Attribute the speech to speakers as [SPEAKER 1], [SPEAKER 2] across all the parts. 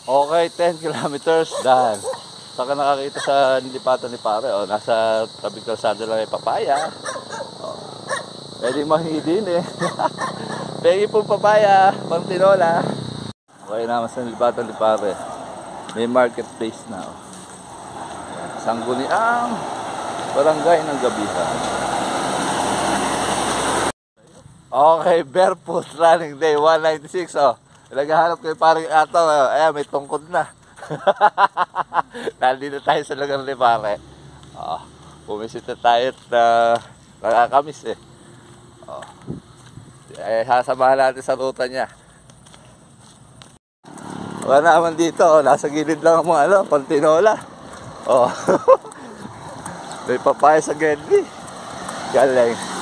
[SPEAKER 1] Okay, 10 kilometers done. Saka nakakita sa nilipatan ni pare. O, nasa tabing kalsada lang ay papaya. O, pwede mahidin eh. Pwede po papaya, pang tinola. Okay naman sa nilipatan ni pare. May marketplace na. O. Sangguniang barangay ng Gabihan. Okay, barefoot running day 196. Oh. Naghahanap kayo parang ato. Ayan, may tungkod na. Nandito tayo sa lugar ni pare. Oh, bumisita tayo at nakakamiss eh. Oh. Sasamahan natin sa ruta niya. Wala naman dito. Oh. Nasa gilid lang ang mga pantinola. Oh. May papaya sa Gedli. Galing.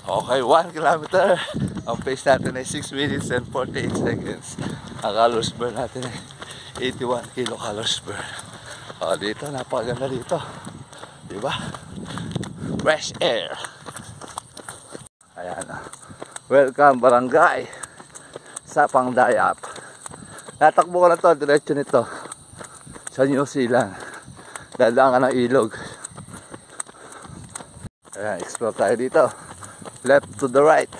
[SPEAKER 1] Okay, 1 kilometer. Ang pace natin ay 6 minutes and 48 seconds. Ang calories burn natin ay 81 kilocalories burn. O, dito, napakaganda dito. Diba? Fresh air. Ayan. Welcome, barangay sa Pangdayap. Natakbo ko na to, diretso nito. Sa New Zealand. Dadaan ka ng ilog. Ayan, explore tayo dito. Left to the right.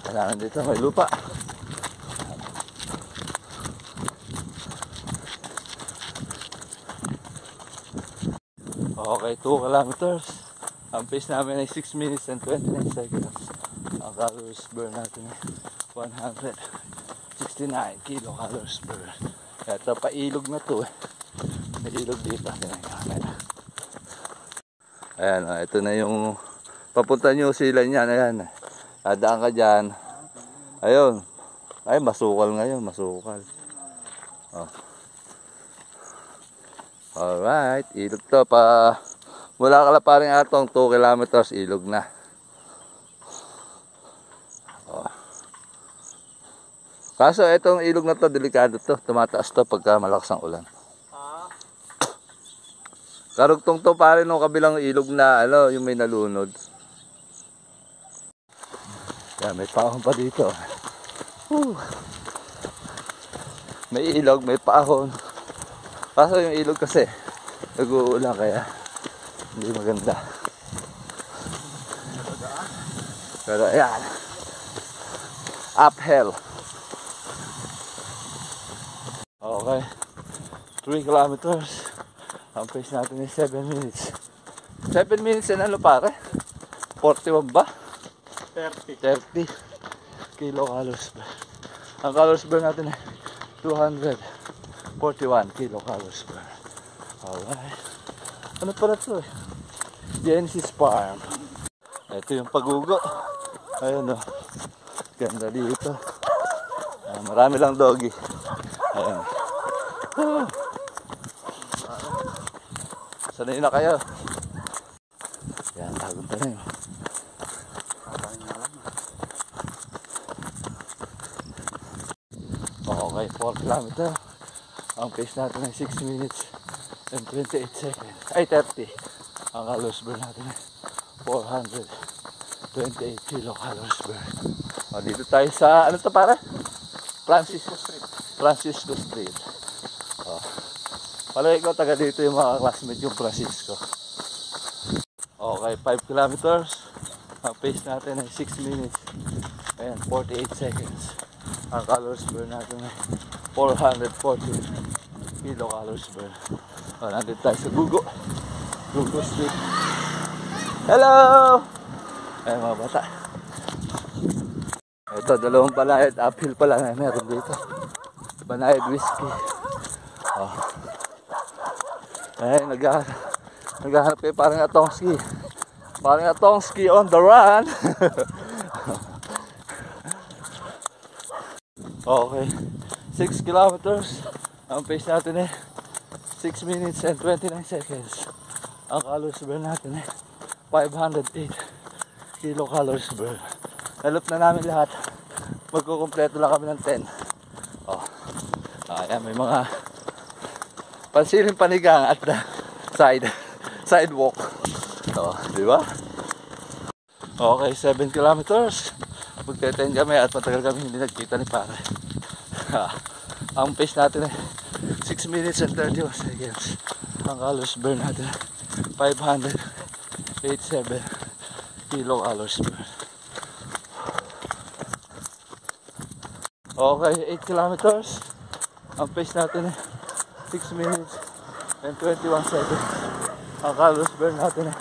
[SPEAKER 1] Kailangan dito may lupa. Okay, 2 kilometers. Ang pace namin ay 6 minutes and 29 seconds. Ang calories burn natin ay 169 kilocalories burn. Ito pa ilog na to eh. May ilog dito. Ayan, ito na yung papunta New Zealand yan. Ayan, dadaan ka dyan. Ayun. Ay, masukal ngayon, masukal. Oh. Alright, ilog to pa. Mula Kalaparing Atong 2 kilometers, ilog na. Oh. Kaso itong ilog na to, delikado to. Tumataas to pagka malakas ang ulan. Karugtong to pare nung kabilang ilog na yung may nalunod. Yan, may paahon pa dito. May ilog, may paahon. Kaso yung ilog kasi nag-uulan kaya hindi maganda. Pero ayan, uphill. Okay, 3 kilometers. Ang pace natin ay 7 minutes. 7 minutes and ano pare? 41 ba? 30 kilocalories burn. Ang calories burn natin ay 241 kilocalories burn. Alright. Ano pala ito eh? Genesis Farm. Ito yung pagugo. Ayun o. Ganda dito. Marami lang doggy. Ayun. Sanay na kayo. Yan, tagod na yun. Okay, 4 kilometer. Ang pace natin ay 6 minutes and 28 seconds. Ay, 30. Ang calories burn natin ay 428 kilocalories burn. O, dito tayo sa, ano to para? Francisco Street. Francisco Street. O. Palagi ko, taga dito yung mga classmate yung Francisco. Okay, 5 kilometers. Ang pace natin ay 6 minutes and 48 seconds. Ang calories burn natin ay 440 kilocalories burn. O, nandito tayo sa Gugo Street. Hello! Ayan mga bata. Ito, dalawang banayad. Uphill pala na meron dito. Banayad whiskey. Oh. Ay, naghahanap kayo parang Atongski. Parang Atongski on the run. Okay. 6 kilometers. Ang pace natin eh 6 minutes and 29 seconds. Ang calories burn natin eh 508 kilocalories burn. Nalop na namin lahat. Magkukumpleto lang kami ng 10. Oh. Ayan, may mga pansiling panigang at the sidewalk. So, di ba? Okay, 7 kilometers. Magte-10 kami at matagal kami hindi nagkita ni pare. Ang pace natin ay 6 minutes and 31 seconds. Ang calories burn natin 587 kilocalories burn. Okay, 8 kilometers. Ang pace natin ay 6 minutes and 21 seconds. Ang calories burn natin ay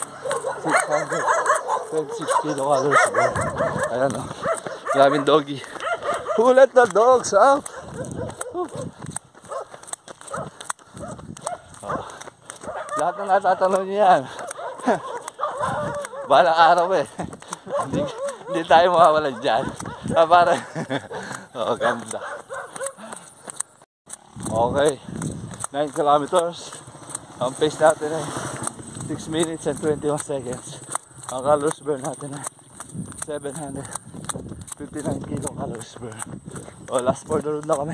[SPEAKER 1] 626 kilocalories burn. Ayan o. Maraming doggy. Who let the dogs out? Lahat na natatanong niyo yan. Balang araw eh. Hindi tayo mawawala dyan. Para. Ganda. Okay. 9 kilometers. Ang pace natin ay 6 minutes and 21 seconds. Ang calories burn natin ay 759 kilocalories burn. Last for the road na kami.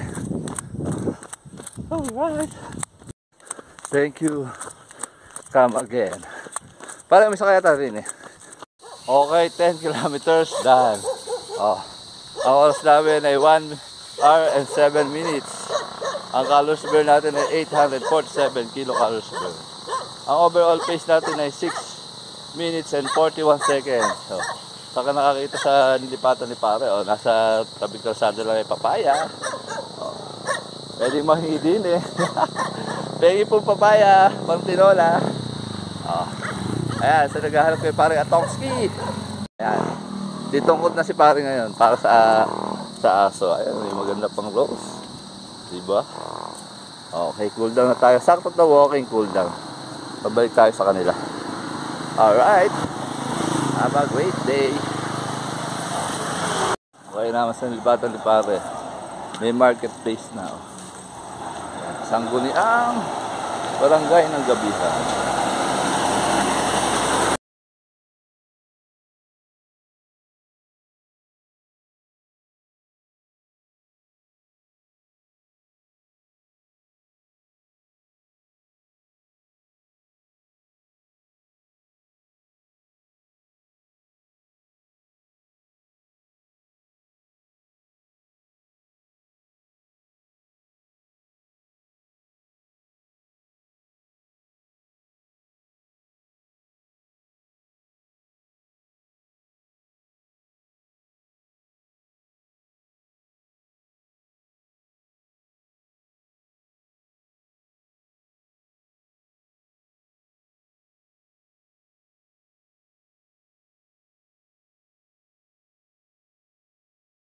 [SPEAKER 1] Alright. Thank you. Come again. Parang may sakaya tayo rin eh. Okay, 10 kilometers done. Ang oras namin ay 1 hour and 7 minutes. Ang calories burn natin ay 847 kilocalories burn. Ang overall pace natin ay 6 minutes and 41 seconds. Saka nakakita sa nilipatan ni pare. Nasa tabing kalsada lang ay papaya. Pwede mahingi din eh. Pengi pong papaya, pang tinola. Ayan, sa naghahanap kayo pare Atongski. Ayan, ditungkot na si pare ngayon para sa aso. Ayan, may maganda pang rose. Diba? Okay, cool down na tayo. Sakto na walking, cool down. Pabalik tayo sa kanila. Alright. Have a great day. Okay naman sa nilibatan ni pare. May marketplace na. Sangguniang barangay ng Gabihan.